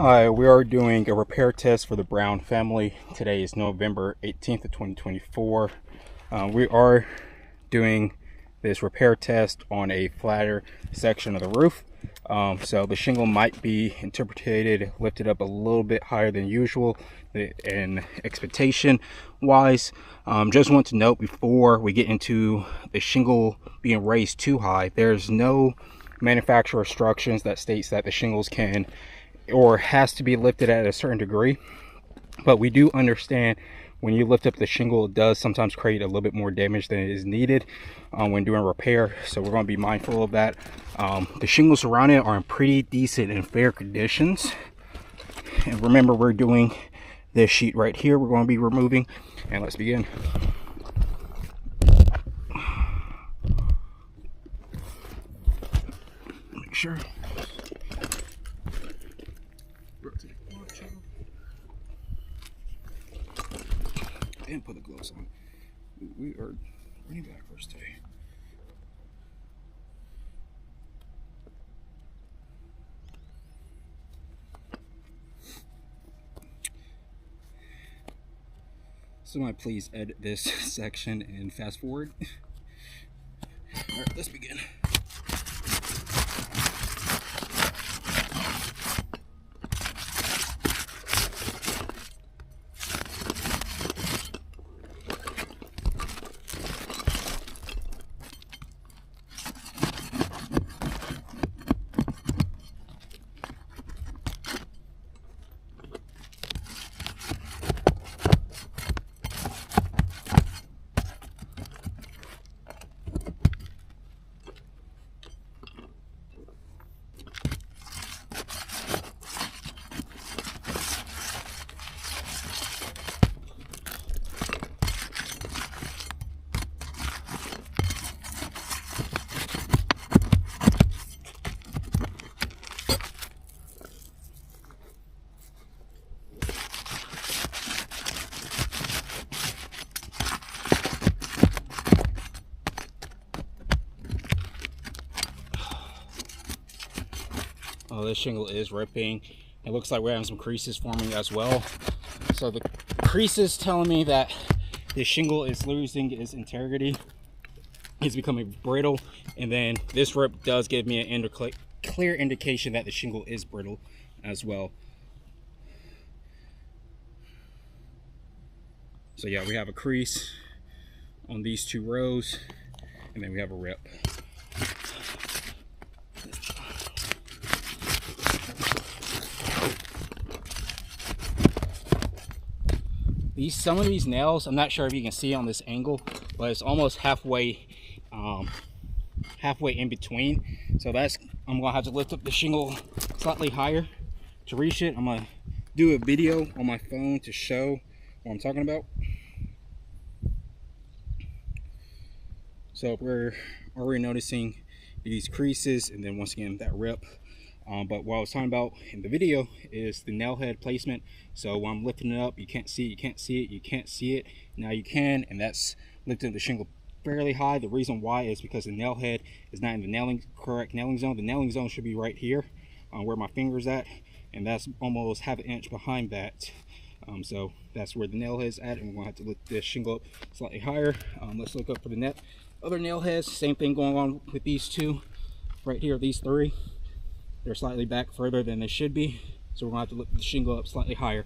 Hi, we are doing a repair test for the Brown family. Today is November 18th of 2024. We are doing this repair test on a flatter section of the roof. So the shingle might be lifted up a little bit higher than usual in expectation wise. Just want to note before we get into the shingle being raised too high, there's no manufacturer instructions that states that the shingles can or has to be lifted at a certain degree, but we do understand when you lift up the shingle, it does sometimes create a little bit more damage than is needed when doing repair, so we're going to be mindful of that. The shingles around it are in pretty decent and fair conditions, and remember, we're doing this sheet right here we're going to be removing, and let's begin. Make sure and put the gloves on. We are running backwards today. Somebody please edit this section and fast forward. All right, let's begin. Oh, this shingle is ripping. It looks like we're having some creases forming as well. So the creases telling me that this shingle is losing its integrity. It's becoming brittle. And then this rip does give me an clear indication that the shingle is brittle as well. So yeah, we have a crease on these two rows, and then we have a rip. Some of these nails, I'm not sure if you can see on this angle, but it's almost halfway in between. So I'm gonna have to lift up the shingle slightly higher to reach it. I'm gonna do a video on my phone to show what I'm talking about. So we're already noticing these creases, and then once again that rip. But what I was talking about in the video is the nail head placement. So when I'm lifting it up, you can't see it, you can't see it, you can't see it. Now you can, and that's lifting the shingle fairly high. The reason why is because the nail head is not in the correct nailing zone. The nailing zone should be right here, where my finger's at, and that's almost half an inch behind that. So that's where the nail head's at, and we're gonna have to lift this shingle up slightly higher. Let's look up for the other nail heads. Same thing going on with these two right here, these three. They're slightly back further than they should be, so we're gonna have to lift the shingle up slightly higher.